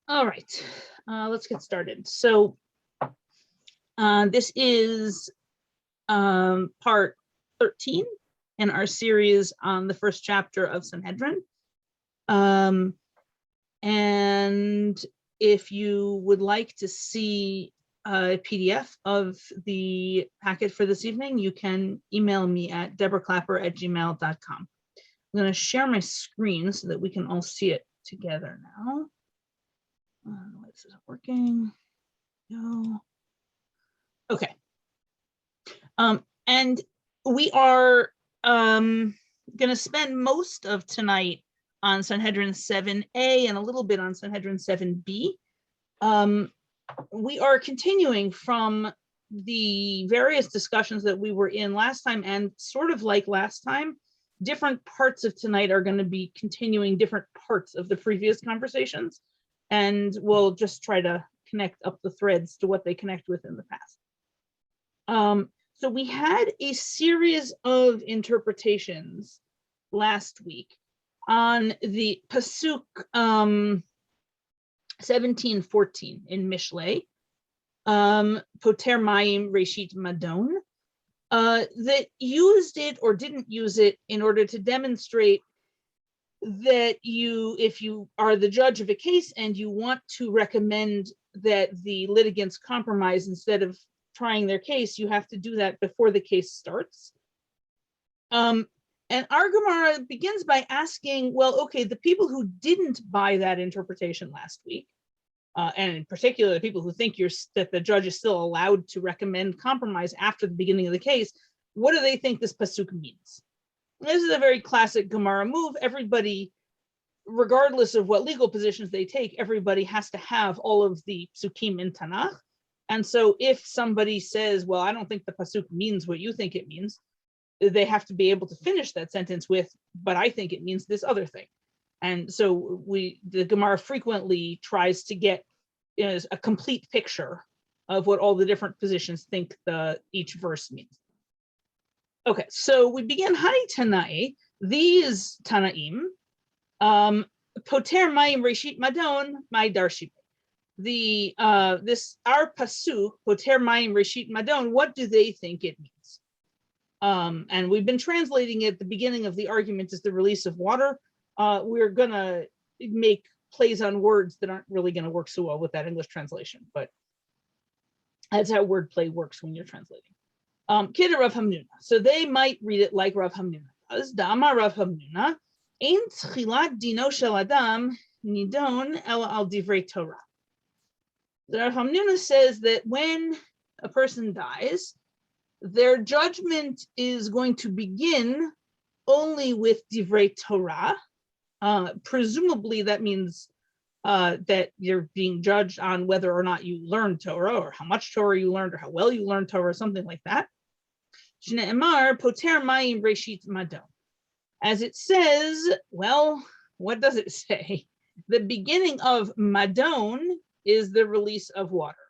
All right, let's get started. So this is part 13 in our series on the first chapter of Sanhedrin. And if you would like to see a PDF of the packet for this evening, you can email me at deborahclapper@gmail.com. I'm going to share my screen so that we can all see it together now. This isn't working. No. Okay. And we are going to spend most of tonight on Sanhedrin 7a and a little bit on Sanhedrin 7b. We are continuing from the various discussions that we were in last time, and sort of like last time, different parts of tonight are going to be continuing different parts of the previous conversations, and we'll just try to connect up the threads to what they connect with in the past. So we had a series of interpretations last week on the Pasuk 17:14 in Mishlei, Poter Mayim Reshit Madon, that used it or didn't use it in order to demonstrate that if you are the judge of a case and you want to recommend that the litigants compromise instead of trying their case, you have to do that before the case starts. And our Gemara begins by asking, well, okay, the people who didn't buy that interpretation last week, and in particular, the people who think that the judge is still allowed to recommend compromise after the beginning of the case, what do they think this pasuk means? This is a very classic Gemara move. Everybody, regardless of what legal positions they take, everybody has to have all of the psukim in Tanakh. And so if somebody says, well, I don't think the pasuk means what you think it means, they have to be able to finish that sentence with, but I think it means this other thing. And so the Gemara frequently tries to get a complete picture of what all the different positions think each verse means. Okay, so we begin Hani Tanae, these Tanaim, Poter Mayim Reshit Madon, my Darship. Our pasuk, Poter Mayim Reshit Madon, what do they think it means? And we've been translating it. The beginning of the argument is the release of water. We're gonna make plays on words that aren't really gonna work so well with that English translation, but that's how wordplay works when you're translating. Kid Rav Hamnuna. So they might read it like Rav Hamnuna does. Da'amar Rav Hamnuna, Ein tchilat dino shel adam nidon el al divrei Torah. Rav Hamnuna says that when a person dies, their judgment is going to begin only with divrei Torah. Presumably that means that you're being judged on whether or not you learned Torah, or how much Torah you learned, or how well you learned Torah, or something like that. Shne'emar poter mayim reshit madon. As it says, well, what does it say? The beginning of madon is the release of water.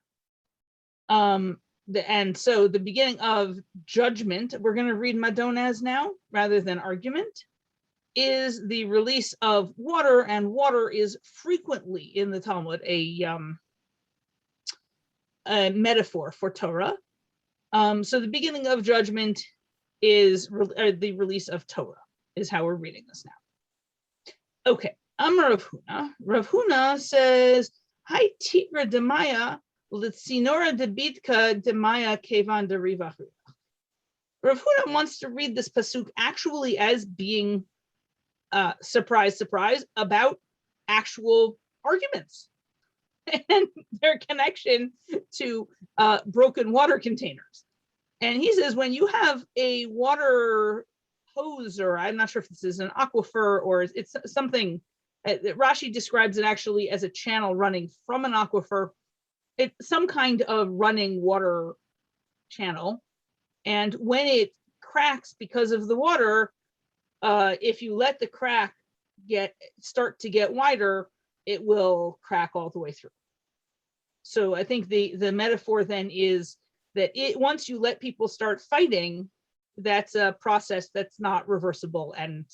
And so the beginning of judgment, we're going to read madon as now rather than argument, is the release of water, and water is frequently in the Talmud a metaphor for Torah. So the beginning of judgment is the release of Torah, is how we're reading this now. Okay, Amar Rav Huna. Rav Huna says, Hai titra demaya l'tzinora debitka demaya kevan derivach. Rav Huna wants to read this pasuk actually as being surprise, surprise, about actual arguments and their connection to broken water containers. And he says, when you have a water hose, or I'm not sure if this is an aquifer or it's something, Rashi describes it actually as a channel running from an aquifer, it's some kind of running water channel. And when it cracks because of the water, if you let the crack start to get wider, it will crack all the way through. So I think the metaphor then is that once you let people start fighting, that's a process that's not reversible and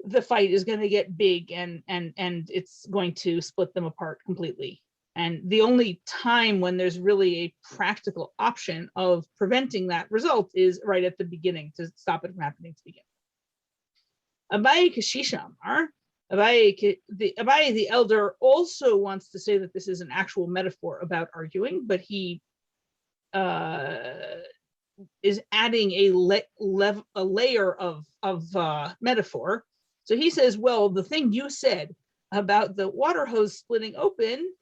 the fight is going to get big and it's going to split them apart completely. And the only time when there's really a practical option of preventing that result is right at the beginning to stop it from happening to begin. Abaye Kashisha Amar, Abaye the elder also wants to say that this is an actual metaphor about arguing, but he is adding a layer of metaphor. So he says, well, the thing you said about the water hose splitting open,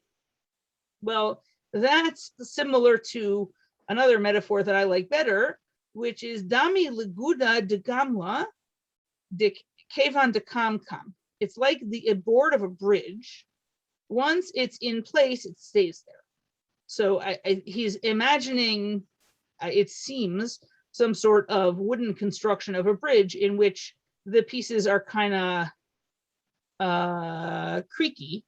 well, that's similar to another metaphor that I like better, which is Dami Leguda de Gamla de Kevan de Kamkam. It's like the board of a bridge. Once it's in place, it stays there. So he's imagining, it seems, some sort of wooden construction of a bridge in which the pieces are kind of creaky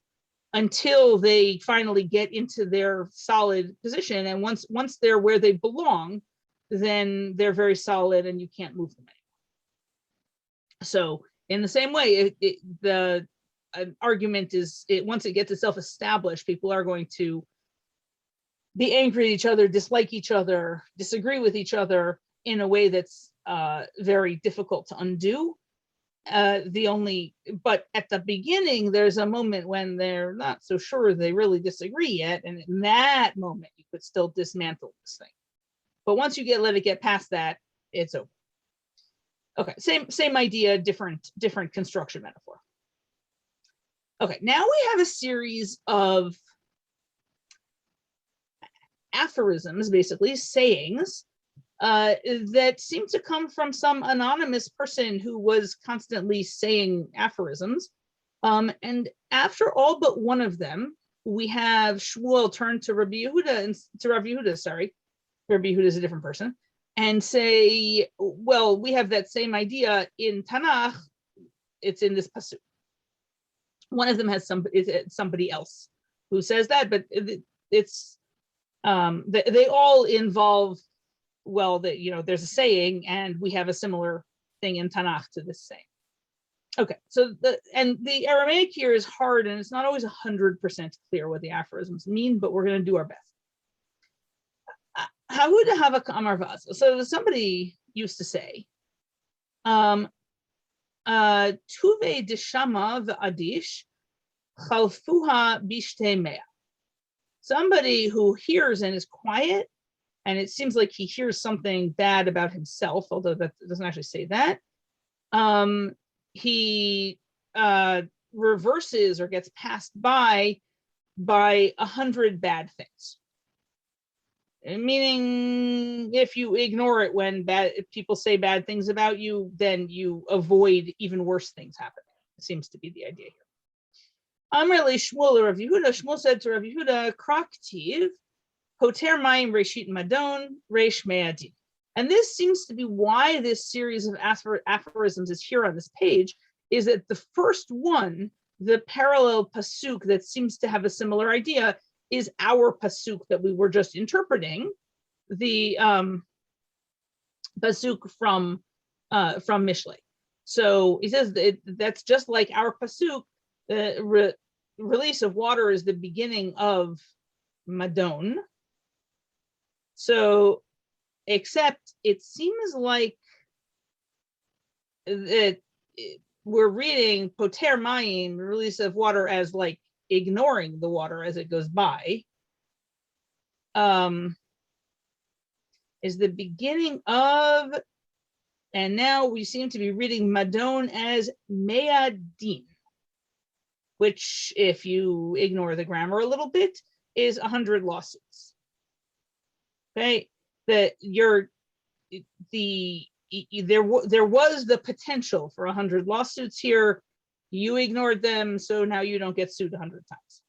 until they finally get into their solid position. And once they're where they belong, then they're very solid and you can't move them anymore. So in the same way, the argument is, once it gets itself established, people are going to be angry at each other, dislike each other, disagree with each other in a way that's very difficult to undo. But at the beginning, there's a moment when they're not so sure they really disagree yet. And in that moment, you could still dismantle this thing. But once you let it get past that, it's over. Okay, same idea, different construction metaphor. Okay, now we have a series of aphorisms, basically sayings, that seem to come from some anonymous person who was constantly saying aphorisms. And after all but one of them, we have Shmuel turn to Rabbi Yehuda, Rabbi Yehuda is a different person, and say, well, we have that same idea in Tanakh, it's in this pasuk. One of them has somebody else who says that, but it's they all involve, well, there's a saying, and we have a similar thing in Tanakh to this saying. Okay, so the Aramaic here is hard, and it's not always 100% clear what the aphorisms mean, but we're going to do our best. So somebody used to say, Tuve deshama v'adish chalfuha bishte mea. Somebody who hears and is quiet, and it seems like he hears something bad about himself, although that doesn't actually say that. He reverses or gets passed by 100 bad things. Meaning, if you ignore it when if people say bad things about you, then you avoid even worse things happening. It seems to be the idea here. Amrli Shmuel Rav Yehuda. Shmuel said to Rav Yehuda, Kraktiv, Poter Mayim Reshit Madon, Resh Me'adin. And this seems to be why this series of aphorisms is here on this page, is that the first one, the parallel pasuk that seems to have a similar idea, is our pasuk that we were just interpreting, the pasuk from Mishlei. So he says that's just like our pasuk. The release of water is the beginning of Madon. So, except it seems like that we're reading Poter Mayim, release of water, as like ignoring the water as it goes by, is the beginning of, and now we seem to be reading Madon as Me'adin, which, if you ignore the grammar a little bit, is 100 lawsuits. Okay, there was the potential for 100 lawsuits here. You ignored them, so now you don't get sued 100 times.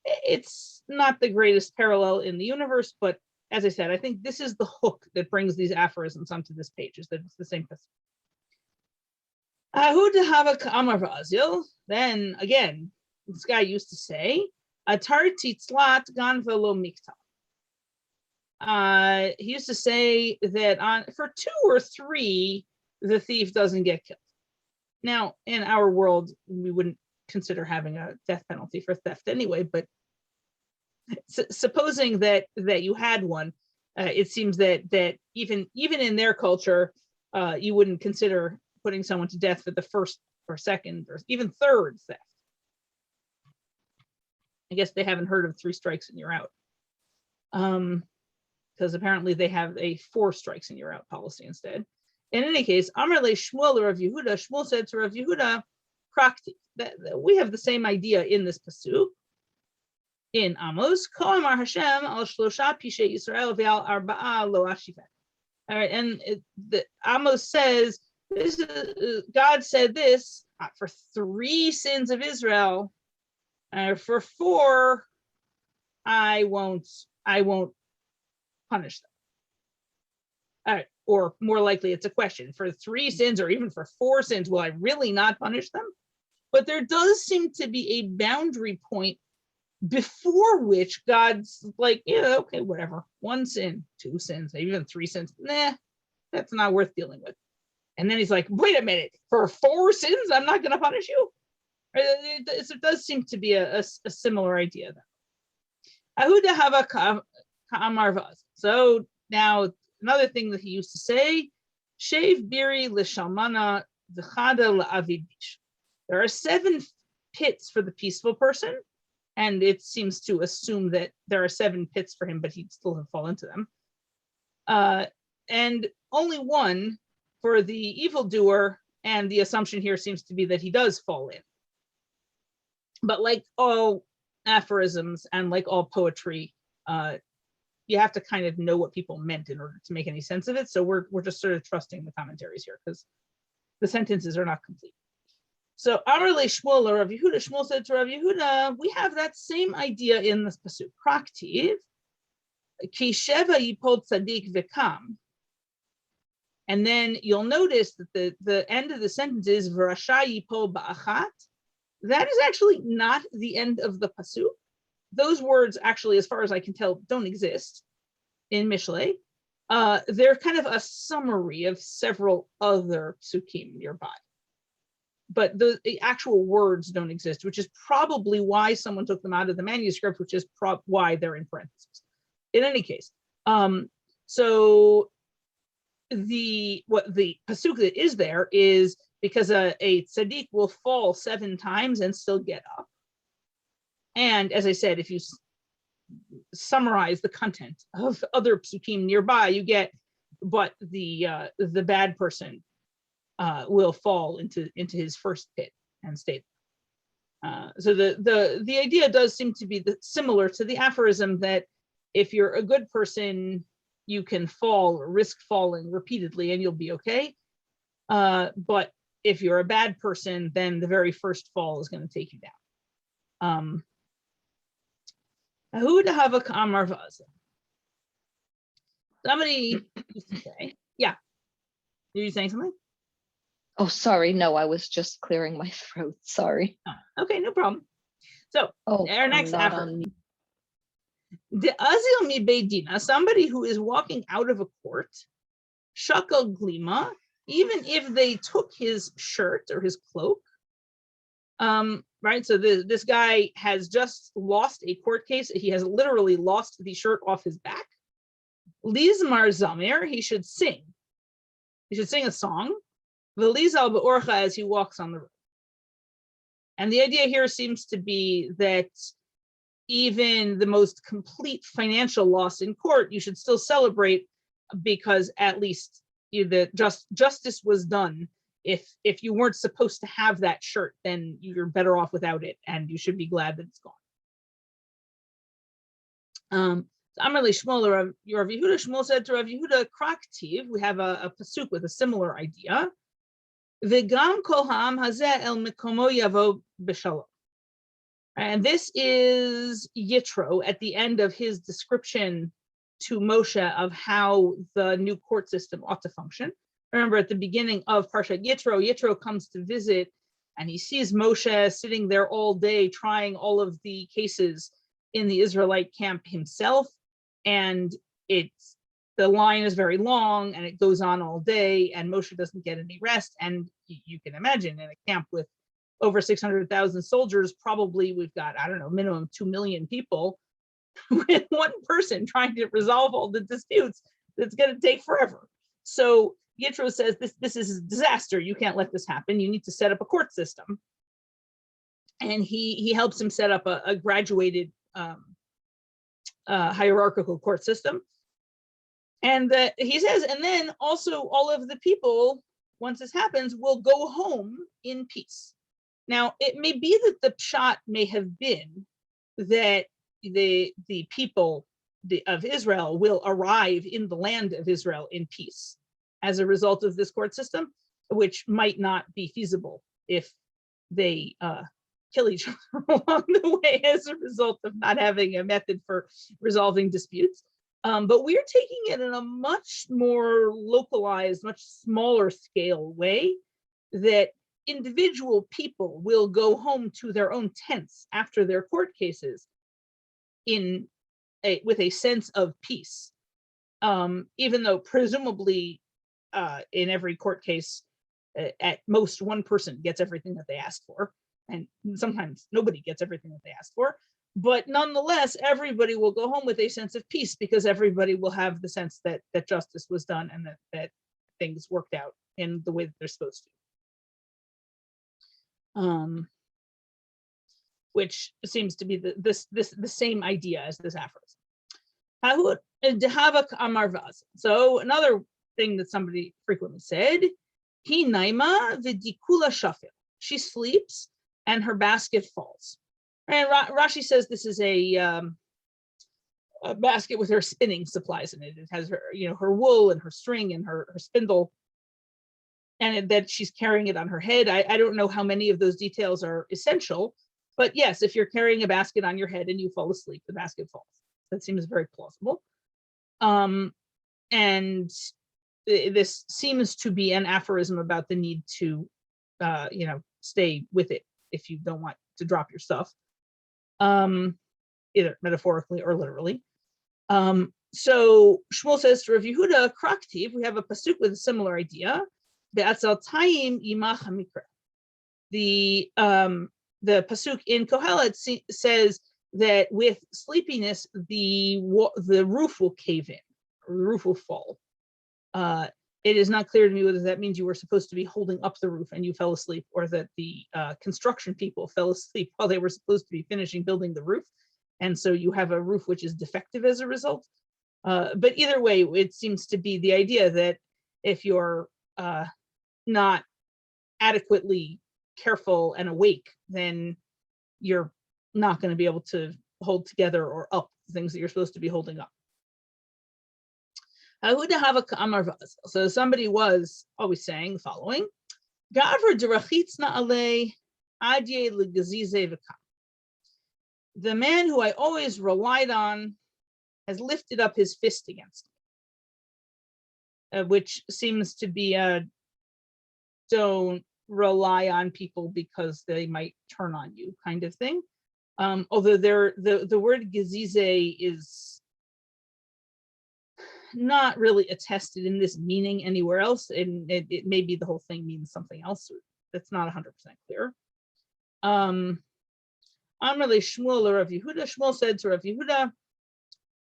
It's not the greatest parallel in the universe, but as I said, I think this is the hook that brings these aphorisms onto this page, is that it's the same person. Then again, this guy used to say, Atar titzlat gan velo mikta. He used to say that for 2 or 3, the thief doesn't get killed. Now, in our world, we wouldn't consider having a death penalty for theft anyway, but supposing that you had one, it seems that even in their culture, you wouldn't consider putting someone to death for the first or second or even third theft. I guess they haven't heard of 3 strikes and you're out. Because apparently they have a 4 strikes and you're out policy instead. In any case, Amar le Shmuel Rav Yehuda, Shmuel said to Rav Yehuda, Prakti, that we have the same idea in this pasuk. In Amos, Ko Amar Hashem al Shlosha Pishe Yisrael ve'al Arba'a lo ashivek. All right, and Amos says, this God said this for 3 sins of Israel, for 4, I won't punish them. All right, or more likely, it's a question: for 3 sins, or even for 4 sins, will I really not punish them? But there does seem to be a boundary point before which God's like, yeah, okay, whatever. 1 sin, 2 sins, maybe even 3 sins. Nah, that's not worth dealing with. And then he's like, wait a minute, for 4 sins, I'm not going to punish you? It does seem to be a similar idea. Ahuda hava ka'amar vaz. So now another thing that he used to say, Shev biri l'shalmana v'chada la'avid bish. There are 7 pits for the peaceful person, and it seems to assume that there are 7 pits for him, but he'd still have fall into them. And only 1 for the evildoer, and the assumption here seems to be that he does fall in. But like all aphorisms and like all poetry, you have to kind of know what people meant in order to make any sense of it. So we're just sort of trusting the commentaries here because the sentences are not complete. So Amar le Shmuel or Rav Yehuda, Shmuel said to Rav Yehuda, we have that same idea in this pasuk. Praktiv, ki sheva yipol tzadik v'kam. And then you'll notice that the end of the sentence is v'rasha yipol ba'achat. That is actually not the end of the pasuk. Those words actually, as far as I can tell, don't exist in Mishlei. They're kind of a summary of several other psukim nearby. But the actual words don't exist, which is probably why someone took them out of the manuscript, which is why they're in parentheses. In any case, so the pasuk that is there is because a tzaddik will fall 7 times and still get up. And as I said, if you summarize the content of other psukim nearby, you get, but the bad person will fall into his first pit and stay there. So the idea does seem to be similar to the aphorism that if you're a good person, you can fall or risk falling repeatedly and you'll be okay. But if you're a bad person, then the very first fall is going to take you down. Somebody used to say, yeah. Are you saying something? Oh, sorry. No, I was just clearing my throat. Sorry. Oh, okay, no problem. So our next effort. The Azil mi Beidina, somebody who is walking out of a court, Shakal Glima, even if they took his shirt or his cloak, right? So this guy has just lost a court case. He has literally lost the shirt off his back. Lizmar Zamir, he should sing. He should sing a song. Velizal be'orcha, as he walks on the road. And the idea here seems to be that even the most complete financial loss in court, you should still celebrate because at least justice was done. If you weren't supposed to have that shirt, then you're better off without it, and you should be glad that it's gone. Amar le Shmuel, Rav Yehuda, Shmuel said to Rav Yehuda, Kraktiv, we have a pasuk with a similar idea. V'gam kol ha'am hazeh el mikomo yavo b'shalom. And this is Yitro at the end of his description to Moshe of how the new court system ought to function. Remember, at the beginning of Parshat Yitro comes to visit, and he sees Moshe sitting there all day trying all of the cases in the Israelite camp himself, and the line is very long, and it goes on all day, and Moshe doesn't get any rest, and you can imagine in a camp with over 600,000 soldiers, probably we've got, I don't know, minimum 2 million people with one person trying to resolve all the disputes. That's going to take forever. So Yitro says, this is a disaster. You can't let this happen. You need to set up a court system. And he helps him set up a graduated hierarchical court system. And he says, and then also all of the people, once this happens, will go home in peace. Now, it may be that the pshat may have been that the people of Israel will arrive in the land of Israel in peace as a result of this court system, which might not be feasible if they kill each other along the way as a result of not having a method for resolving disputes. But we're taking it in a much more localized, much smaller scale way, that individual people will go home to their own tents after their court cases with a sense of peace, even though presumably in every court case, at most one person gets everything that they asked for, and sometimes nobody gets everything that they asked for. But nonetheless, everybody will go home with a sense of peace because everybody will have the sense that justice was done and that things worked out in the way that they're supposed to. Which seems to be the same idea as this aphorism. So another thing that somebody frequently said, he naima v'dikula shafil. She sleeps and her basket falls. And Rashi says this is a basket with her spinning supplies in it. It has her, her wool and her string and her spindle, and that she's carrying it on her head. I don't know how many of those details are essential, but yes, if you're carrying a basket on your head and you fall asleep, the basket falls. That seems very plausible. And this seems to be an aphorism about the need to, stay with it if you don't want to drop your stuff, either metaphorically or literally. So Shmuel says to Rav Yehuda, Kraktiv, we have a pasuk with a similar idea. The pasuk in Kohelet says that with sleepiness, the roof will cave in, or the roof will fall. It is not clear to me whether that means you were supposed to be holding up the roof and you fell asleep, or that the construction people fell asleep while they were supposed to be finishing building the roof. And so you have a roof which is defective as a result. But either way, it seems to be the idea that if you're not adequately careful and awake, then you're not going to be able to hold together or up things that you're supposed to be holding up. So somebody was always saying the following: the man who I always relied on has lifted up his fist against me, which seems to be a don't rely on people because they might turn on you kind of thing. Although the word gezize is not really attested in this meaning anywhere else, and it may be the whole thing means something else that's not 100% clear. Amrle Shmuel Rav Yehuda. Shmuel said to Rav Yehuda,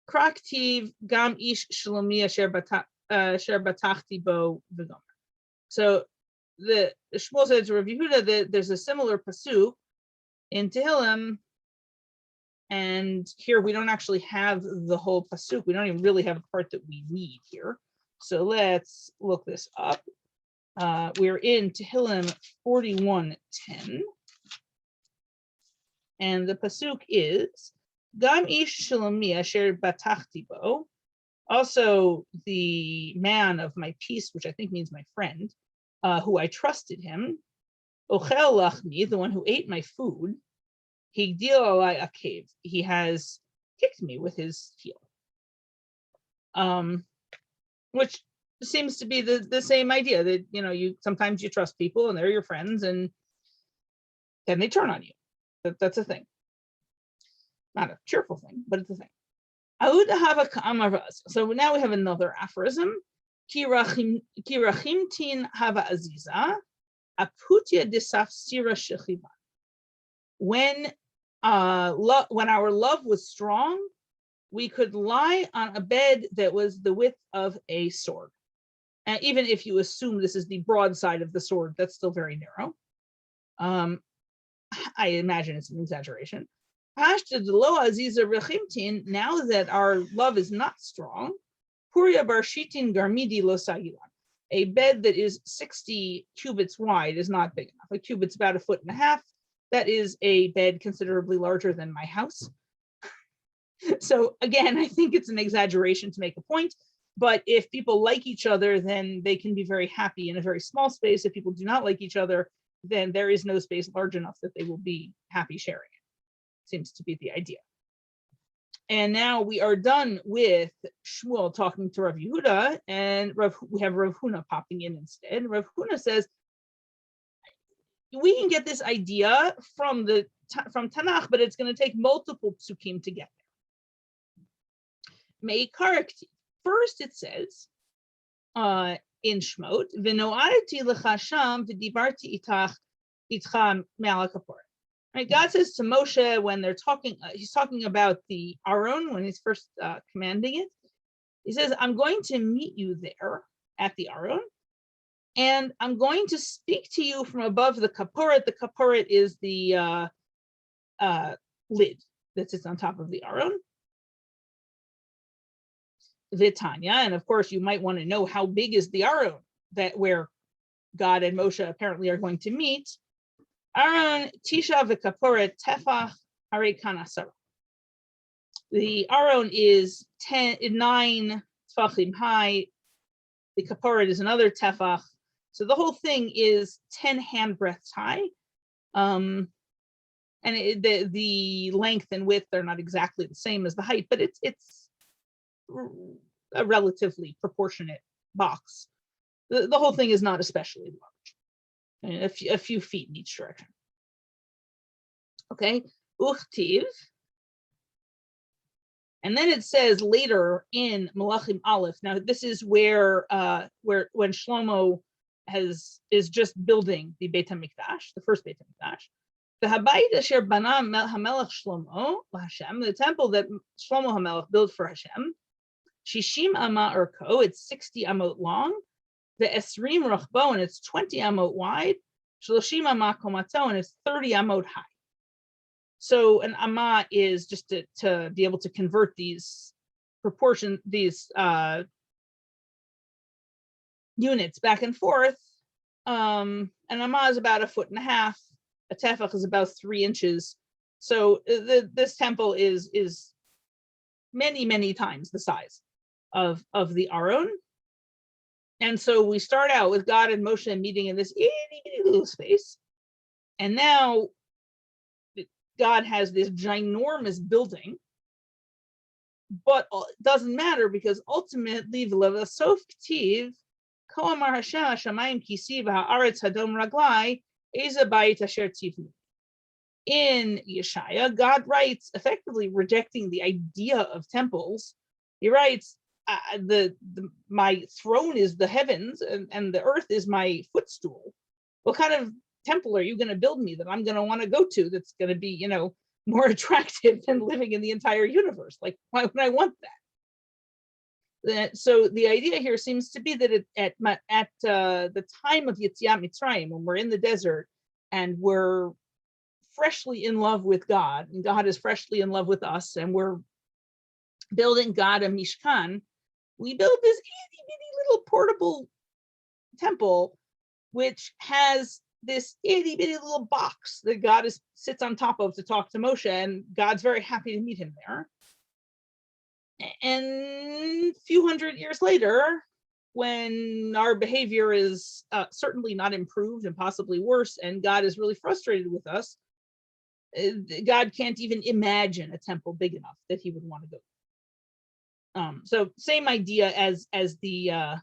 Kraktiv gam ish shlomi asher batachti bo v'gomer. So the Shmuel said to Rav Yehuda that there's a similar pasuk in Tehillim, and here we don't actually have the whole pasuk. We don't even really have a part that we need here. So let's look this up. We're in Tehillim 41:10. And the pasuk is, Gam ish shalom asher batachti bo. Also the man of my peace, which I think means my friend, who I trusted him. Ochel lachmi, the one who ate my food. Higdil alai akev, he has kicked me with his heel. Which seems to be the same idea that, you sometimes you trust people and they're your friends and then they turn on you. That's a thing. Not a cheerful thing, but it's a thing. So now we have another aphorism. Ki rachimtin hava aziza. Aputia disafsira shechiva. When our love was strong, we could lie on a bed that was the width of a sword. And even if you assume this is the broad side of the sword, that's still very narrow. I imagine it's an exaggeration. Now that our love is not strong, Puria Barshitin Garmidi Losagilan. A bed that is 60 cubits wide is not big enough. A cubit's about 1.5 feet. That is a bed considerably larger than my house. So again, I think it's an exaggeration to make a point, but if people like each other, then they can be very happy in a very small space. If people do not like each other, then there is no space large enough that they will be happy sharing it. Seems to be the idea. And now we are done with Shmuel talking to Rav Yehuda, and we have Rav Huna popping in instead. Rav Huna says, we can get this idea from Tanakh, but it's going to take multiple psukim to get there. First, it says in Shmot, "V'no'adati lecha sham v'dibarti itcha me'al hakaporet." Right, God says to Moshe when they're talking, he's talking about the Aron when he's first commanding it. He says, "I'm going to meet you there at the Aron, and I'm going to speak to you from above the kaporet." The kaporet is the lid that sits on top of the Aron. Vitanya, and of course, you might want to know how big is the Aron that where God and Moshe apparently are going to meet. Aron Tisha v'kaporet tefach harei kanasara. The Aron is 9 tefachim high. The kaporet is another tefach. So the whole thing is 10 handbreadths high. And the length and width are not exactly the same as the height, but it's a relatively proportionate box. The whole thing is not especially large. A few feet in each direction. Okay, uchtiv. And then it says later in Malachim Aleph. Now this is where when Shlomo is just building the Beit HaMikdash, the first Beit HaMikdash. The Habayit Asher Bana HaMelech Shlomo Hashem, the temple that Shlomo HaMelech built for Hashem. Shishim Ama Urko, it's 60 amot long. The Esrim Rachbo, and it's 20 amot wide. Shloshim Ama Komato, and it's 30 amot high. So an Ama is just to be able to convert these units back and forth. An Ama is about 1.5 feet. A tefach is about 3 inches. So this temple is many, many times the size of the Aron. And so we start out with God and Moshe meeting in this itty little space. And now God has this ginormous building, but it doesn't matter because ultimately, V'levasof k'tiv, ko amar Hashem hashamayim kisi v'ha'aretz hadom raglai, eza bayit asher tivnu. In Yeshaya, God writes, effectively rejecting the idea of temples. He writes, my throne is the heavens and the earth is my footstool. What kind of temple are you going to build me that I'm going to want to go to that's going to be, more attractive than living in the entire universe? Like, why would I want that? So the idea here seems to be that at the time of Yetziat Mitzrayim, when we're in the desert and we're freshly in love with God, and God is freshly in love with us, and we're building God a Mishkan, we build this itty bitty little portable temple, which has this itty bitty little box that God sits on top of to talk to Moshe, and God's very happy to meet him there. And a few hundred years later, when our behavior is certainly not improved and possibly worse, and God is really frustrated with us, God can't even imagine a temple big enough that he would want to go. So same idea as the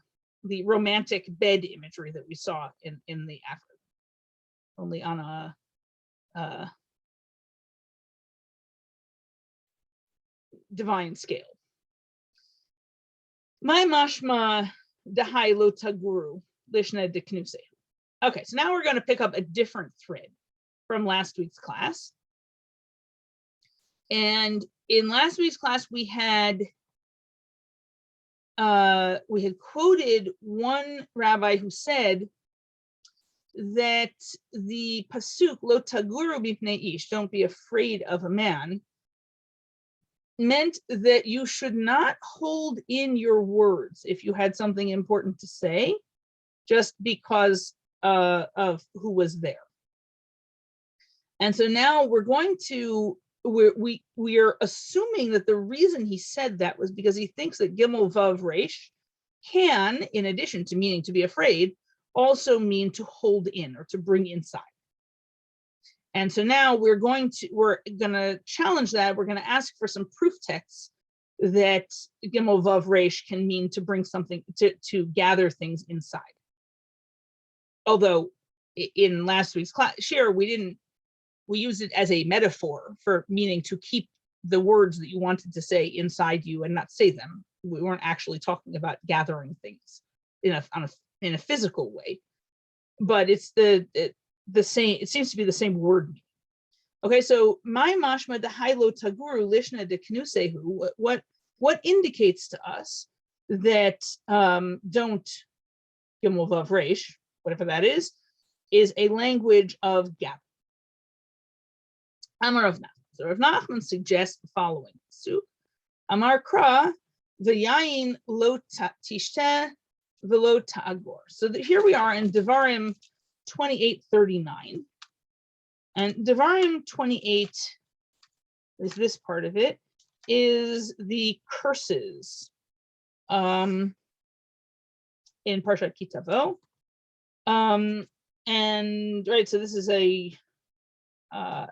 romantic bed imagery that we saw in the Africa, only on a divine scale. My mashma dahai lo taguru lishna deknuse. Okay, so now we're going to pick up a different thread from last week's class. And in last week's class, we had quoted one rabbi who said that the pasuk lo taguru b'pnei ish, don't be afraid of a man, meant that you should not hold in your words if you had something important to say, just because of who was there. And so now we're going to we are assuming that the reason he said that was because he thinks that Gimel Vav Resh can, in addition to meaning to be afraid, also mean to hold in or to bring inside. And so now we're going to challenge that. We're going to ask for some proof texts that Gimel Vav Resh can mean to bring something, to gather things inside. Although in last week's class share, we used it as a metaphor for meaning to keep the words that you wanted to say inside you and not say them. We weren't actually talking about gathering things in a physical way, but it's the same. It seems to be the same word. Okay, so my mashma de hailo taguru lishna de knusehu. What indicates to us that don't gimel vav resh, whatever that is a language of gather. Amar Rav Nachman. So Rav Nachman suggests the following: Amar Kra v'yayin lo tishteh v'lo ta'agor. So here we are in Devarim 28:39, and Devarim 28 is this part of it, is the curses in Parshat Kitavo. And right, so this is an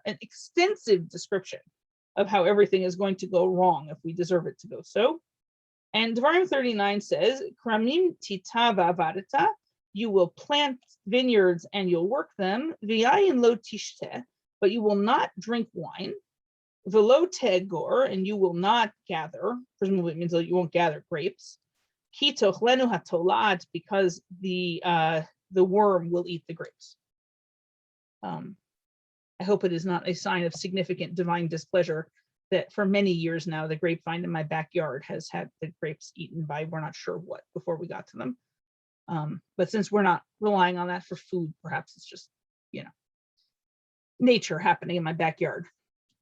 extensive description of how everything is going to go wrong if we deserve it to go so. And Devarim 39 says, Kramim tita v'avadata, you will plant vineyards and you'll work them, v'yayin lo tishteh, but you will not drink wine, v'lo tegor, and you will not gather, presumably it means that you won't gather grapes, ki tochlenu hatolat, because the worm will eat the grapes. I hope it is not a sign of significant divine displeasure that for many years now, the grapevine in my backyard has had the grapes eaten by we're not sure what before we got to them. But since we're not relying on that for food, perhaps it's just, nature happening in my backyard.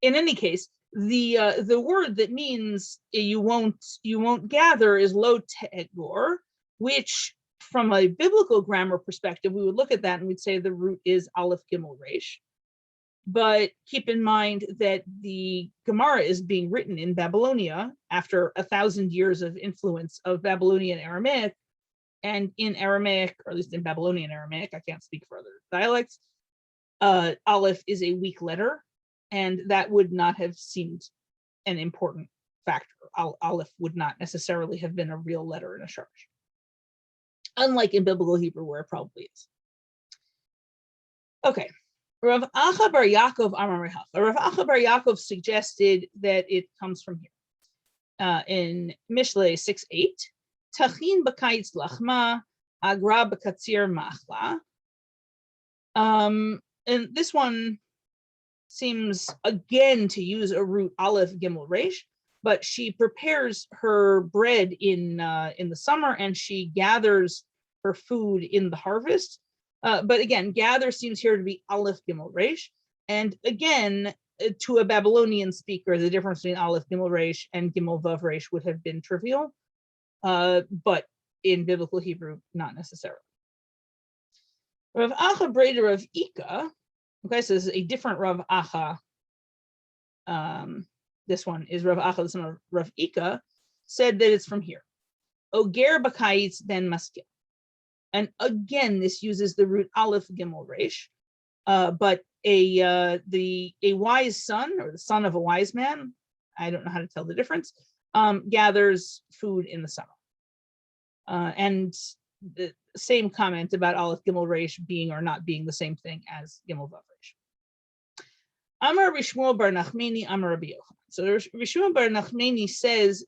In any case, the word that means you won't gather is lo tegor, which from a biblical grammar perspective, we would look at that and we'd say the root is aleph gimel resh. But keep in mind that the Gemara is being written in Babylonia after 1,000 years of influence of Babylonian Aramaic, and in Aramaic, or at least in Babylonian Aramaic, I can't speak for other dialects, aleph is a weak letter, and that would not have seemed an important factor. Aleph would not necessarily have been a real letter in a sharsh, unlike in biblical Hebrew where it probably is. Okay. Rav Acha bar Yaakov Amar Rehacha. Rav Acha bar Yaakov suggested that it comes from here. In Mishlei 6:8, Tachin b'kaitz lachma, agra b'katzir machla. And this one seems again to use a root aleph gimel resh, but she prepares her bread in the summer and she gathers her food in the harvest. But again, gather seems here to be aleph gimel resh, and again, to a Babylonian speaker, the difference between aleph gimel resh and gimel vav resh would have been trivial, but in biblical Hebrew, not necessarily. Rav Acha Breda Rav Ika, okay, so this is a different Rav Acha. This one is Rav Acha, the son of Rav Ika, said that it's from here. Oger b'kayitz ben maskil. And again, this uses the root aleph gimel resh, but a wise son, or the son of a wise man, I don't know how to tell the difference, gathers food in the summer. And the same comment about aleph gimel resh being or not being the same thing as gimel vav resh. Amar Rishmuel bar Nachmeni Amar Rabbi Yochanan. So Rishmuel bar Nachmeni says,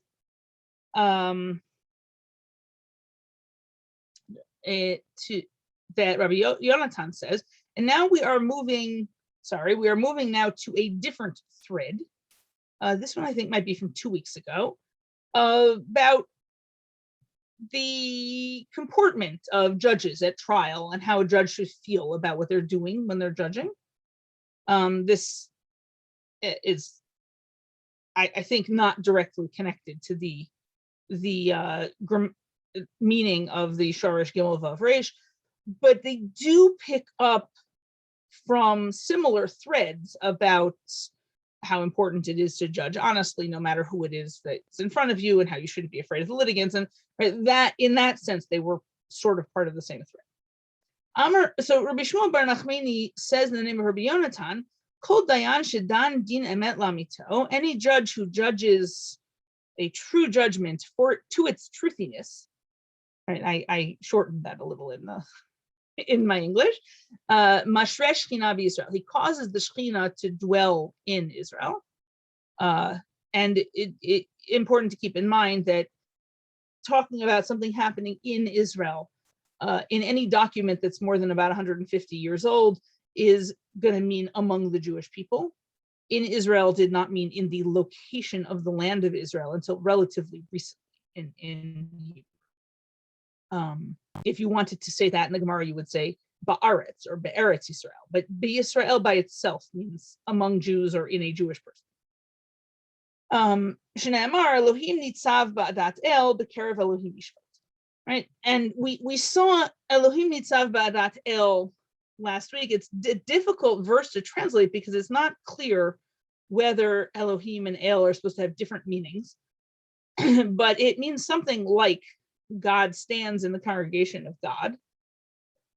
that Rabbi Yonatan says, and now we are moving now to a different thread. This one I think might be from 2 weeks ago, about the comportment of judges at trial and how a judge should feel about what they're doing when they're judging. This is, I think, not directly connected to the meaning of the Shorish Gimel Vav Resh, but they do pick up from similar threads about how important it is to judge honestly, no matter who it is that's in front of you, and how you shouldn't be afraid of the litigants. And that, in that sense, they were sort of part of the same thread. So Rabbi Shmuel Bar Nachmani says in the name of Rabbi Yonatan, Kol dayan shedan din emet lamito, any judge who judges a true judgment to its truthiness. Right, I shortened that a little in my English. Mashresh Shechina b'Yisrael. He causes the Shechina to dwell in Israel. And it important to keep in mind that talking about something happening in Israel in any document that's more than about 150 years old is going to mean among the Jewish people. In Israel did not mean in the location of the land of Israel until relatively recently in Hebrew. If you wanted to say that in the Gemara, you would say Ba'aretz or Be'eretz Yisrael, but Be'Yisrael by itself means among Jews or in a Jewish person. Shne'amar Elohim nitzav ba'adat el b'kerev Elohim yishpot. Right, and we saw Elohim nitzav ba'adat el last week. It's a difficult verse to translate because it's not clear whether Elohim and El are supposed to have different meanings, but it means something like God stands in the congregation of God.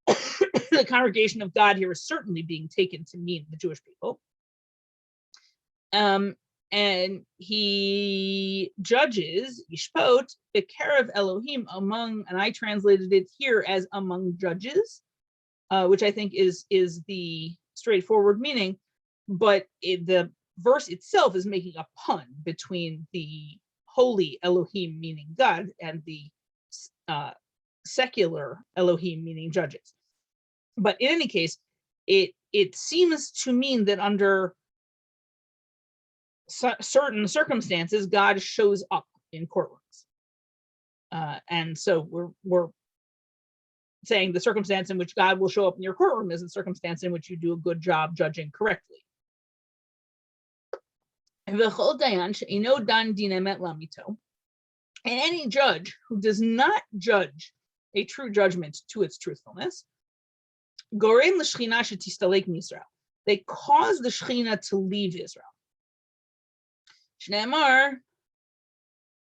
The congregation of God here is certainly being taken to mean the Jewish people. And he judges, Yishpot, B'kerev Elohim, among, and I translated it here as among judges, which I think is the straightforward meaning, but the verse itself is making a pun between the holy Elohim, meaning God, and the secular Elohim, meaning judges. But in any case, it seems to mean that under certain circumstances, God shows up in courtrooms. And so we're saying the circumstance in which God will show up in your courtroom is a circumstance in which you do a good job judging correctly. And any judge who does not judge a true judgment to its truthfulness, Gorem l'shchina shetistalek m'Yisrael. They cause the Shechina to leave Israel. Shne'amar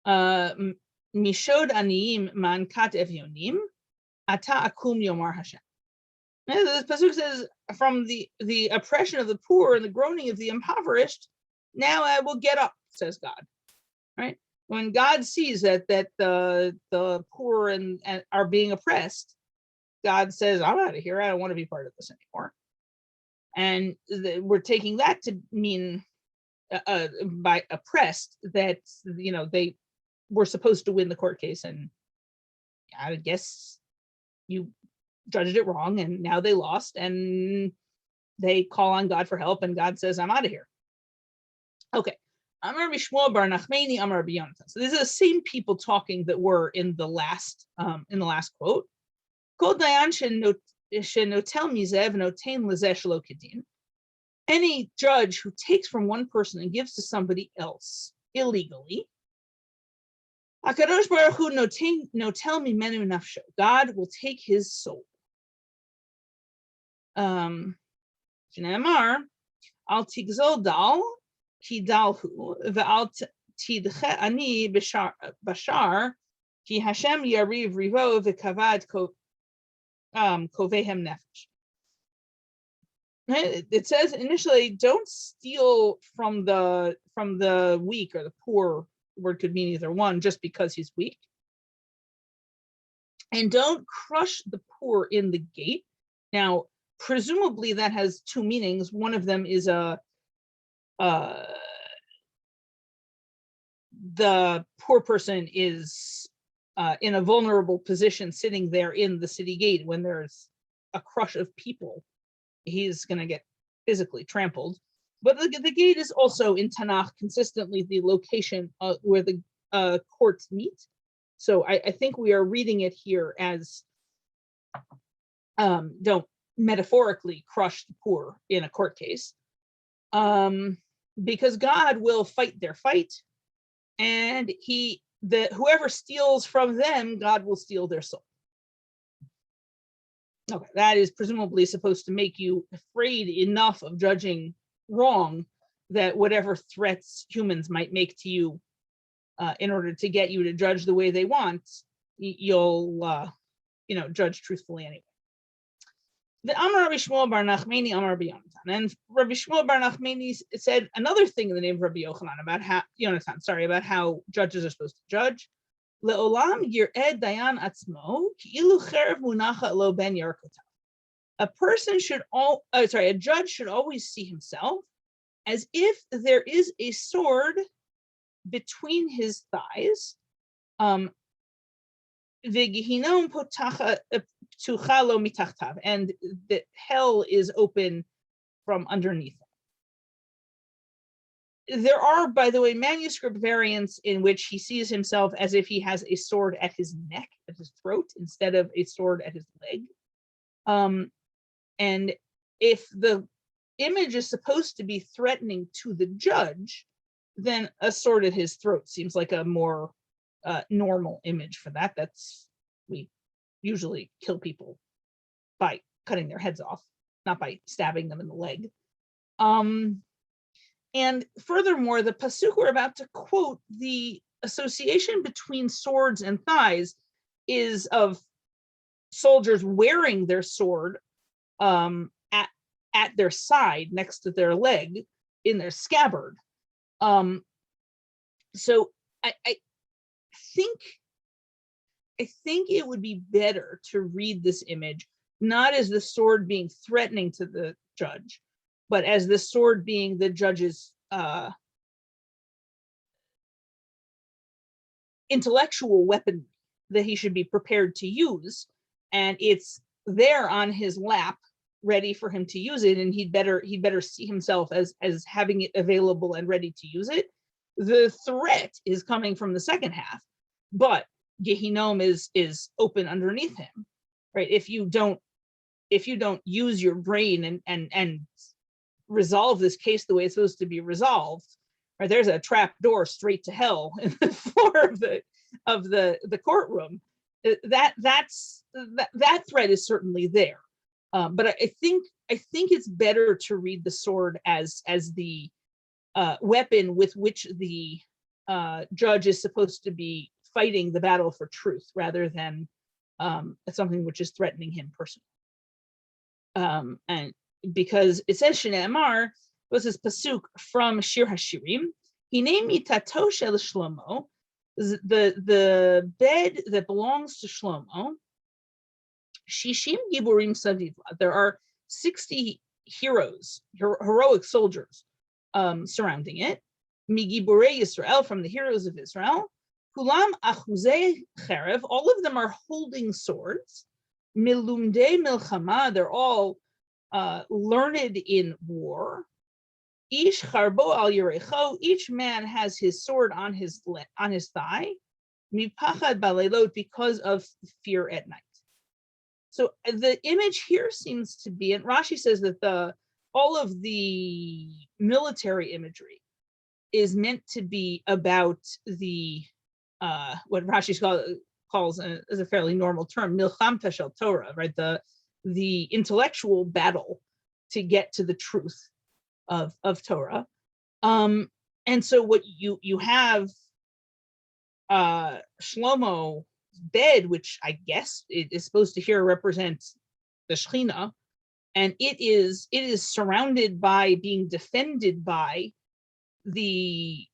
mishod aniyim mankat evyonim ata akum yomar Hashem. The pasuk says, from the oppression of the poor and the groaning of the impoverished, now I will get up, says God. Right? When God sees that the poor and are being oppressed, God says, I'm out of here. I don't want to be part of this anymore. And we're taking that to mean by oppressed that, they were supposed to win the court case, and I guess you judged it wrong, and now they lost, and they call on God for help, and God says, I'm out of here. Okay. Amar Bishmuel Bar Nachmani, Amar Rabbi Yonatan. So these are the same people talking that were in the last quote. Kol dayan shenotel mizev notain lezeh shelo kedin. Any judge who takes from one person and gives to somebody else illegally, HaKadosh Baruch Hu notel mimenu nafsho. God will take his soul. Shne'amar al tigzol dal ki dalhu ve'al tidche ani bashar ki Hashem yariv rivo ve'kavad kovehem nefesh. It says initially, don't steal from the weak or the poor. The word could mean either one, just because he's weak. And don't crush the poor in the gate. Now, presumably that has two meanings. One of them is the poor person is in a vulnerable position sitting there in the city gate when there's a crush of people, he's going to get physically trampled. But the gate is also in Tanakh consistently the location where the courts meet. So I think we are reading it here as don't metaphorically crush the poor in a court case, because God will fight their fight, and whoever steals from them, God will steal their soul. Okay, that is presumably supposed to make you afraid enough of judging wrong that whatever threats humans might make to you in order to get you to judge the way they want, you'll judge truthfully anyway. The Amar Rabbi Shmuel bar Nachmani Amar Rabbi Yonatan, and Rabbi Shmuel bar Nachmani said another thing in the name of Rabbi Yochanan about how judges are supposed to judge. Le'olam yir'ed dayan atzmo ki'ilu cherev munacha lo ben yarkotav. A judge should always see himself as if there is a sword between his thighs. V'gehinom ptucha lo mitachtav, and the hell is open from underneath. There are, by the way, manuscript variants in which he sees himself as if he has a sword at his neck, at his throat, instead of a sword at his leg. And if the image is supposed to be threatening to the judge, then a sword at his throat seems like a more normal image for that. We usually kill people by cutting their heads off, not by stabbing them in the leg. And furthermore, the pasuk we're about to quote, the association between swords and thighs is of soldiers wearing their sword at their side next to their leg in their scabbard. So I think it would be better to read this image not as the sword being threatening to the judge, but as the sword being the judge's intellectual weapon that he should be prepared to use, and it's there on his lap, ready for him to use it, and he'd better see himself as having it available and ready to use it. The threat is coming from the second half, but Gehinom is open underneath him, right? If you don't use your brain and resolve this case the way it's supposed to be resolved, right? There's a trap door straight to hell in the floor of the courtroom. That threat is certainly there, but I think it's better to read the sword as the weapon with which the judge is supposed to be fighting the battle for truth, rather than something which is threatening him personally. And because it says Shneimar, was this pasuk from Shir Hashirim, Hinei mitato shel Shlomo, the bed that belongs to Shlomo, Shishim Giburim Saviv. There are 60 heroes, heroic soldiers surrounding it. Migibure Yisrael, from the heroes of Israel. Kulam achuzei cherev, all of them are holding swords. Milumdei milchama, they're all learned in war. Ish charbo al yerecho, each man has his sword on his thigh. Mipachad balelot, because of fear at night. So the image here seems to be, and Rashi says that all of the military imagery is meant to be about the what Rashi calls as a fairly normal term, milchamta shel Torah, right? The intellectual battle to get to the truth of Torah. And so what you have Shlomo's bed, which I guess it is supposed to here represent the Shekhinah, and it is surrounded by, being defended by the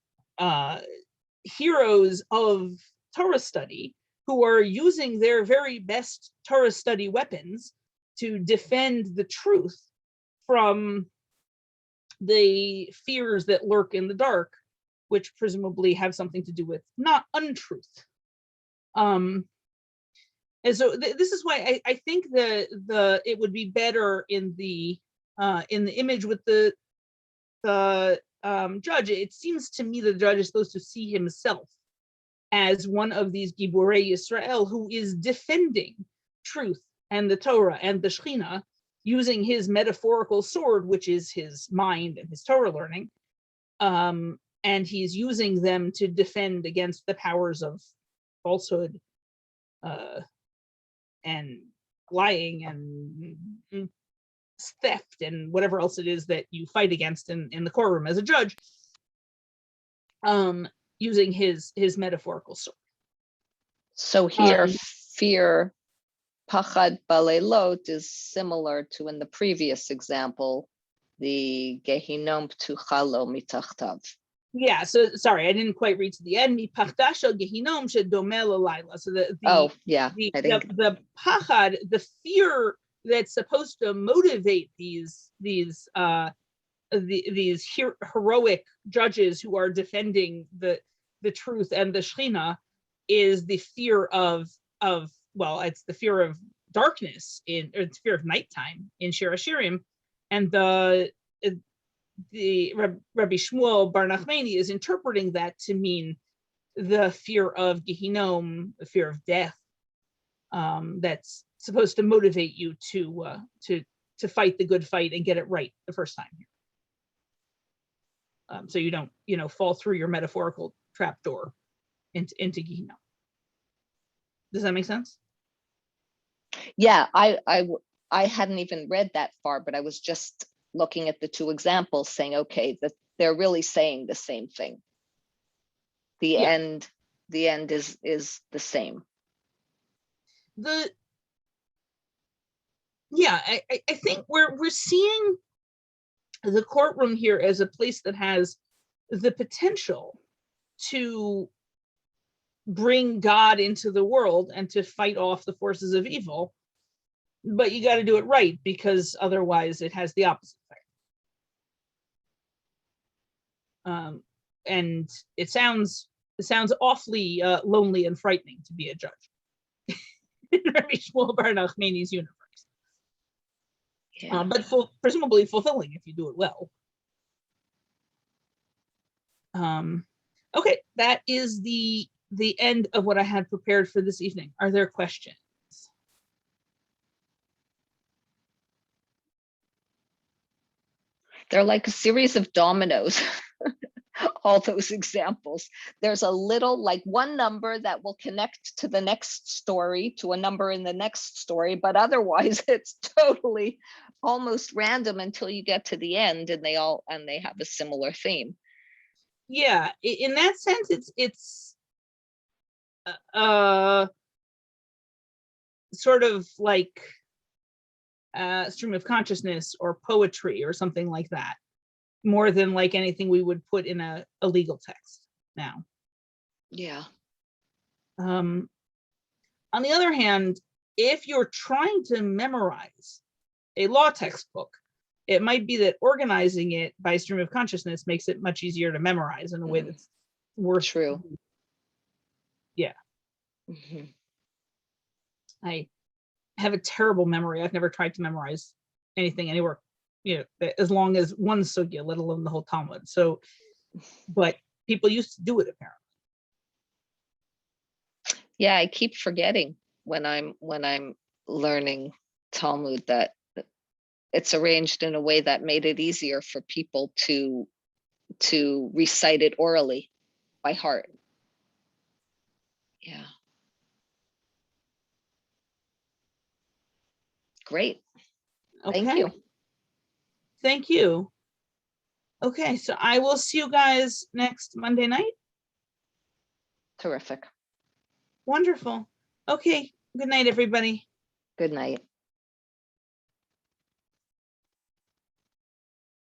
heroes of Torah study, who are using their very best Torah study weapons to defend the truth from the fears that lurk in the dark, which presumably have something to do with not untruth. And so this is why I think it would be better in the image with the judge. It seems to me the judge is supposed to see himself as one of these Giborei Yisrael who is defending truth and the Torah and the Shekhinah using his metaphorical sword, which is his mind and his Torah learning. And he's using them to defend against the powers of falsehood and lying and theft and whatever else it is that you fight against in the courtroom as a judge, using his metaphorical sword. So here, fear, pachad balelot, is similar to in the previous example, the gehinom ptucha lo mitachtav. Yeah, so sorry, I didn't quite read to the end. So the pachad, the fear that's supposed to motivate these heroic judges who are defending the truth and the Shekhinah, is the fear of it's the fear of darkness or it's fear of nighttime in Shir Hashirim, and the Rabbi Shmuel Bar Nachmani is interpreting that to mean the fear of Gehinom, the fear of death, that's supposed to motivate you to fight the good fight and get it right the first time here. So you don't, fall through your metaphorical trapdoor into Gehinom. Does that make sense? Yeah, I hadn't even read that far, but I was just looking at the two examples saying, okay, that they're really saying the same thing. The end is the same. I think we're seeing the courtroom here as a place that has the potential to bring God into the world and to fight off the forces of evil, but you got to do it right, because otherwise it has the opposite effect. And it sounds awfully lonely and frightening to be a judge in Rabbi Shmuel Bar Nachmani's universe. Yeah. But presumably fulfilling if you do it well. Okay, that is the end of what I had prepared for this evening. Are there questions? They're like a series of dominoes. All those examples. There's a little, like one number that will connect to the next story, to a number in the next story, but otherwise it's totally almost random until you get to the end, and they have a similar theme. Yeah, in that sense, it's sort of like stream of consciousness or poetry or something like that, more than like anything we would put in a legal text now. Yeah. On the other hand, if you're trying to memorize a law textbook, it might be that organizing it by stream of consciousness makes it much easier to memorize in a way that's worth. True. Yeah. Mm-hmm. I have a terrible memory. I've never tried to memorize anything anywhere, as long as one sugya, let alone the whole Talmud. So, but people used to do it apparently. Yeah, I keep forgetting when I'm learning Talmud that it's arranged in a way that made it easier for people to recite it orally by heart. Yeah. Great. Okay. Thank you. Thank you. Okay, so I will see you guys next Monday night. Terrific. Wonderful. Okay, good night, everybody. Good night.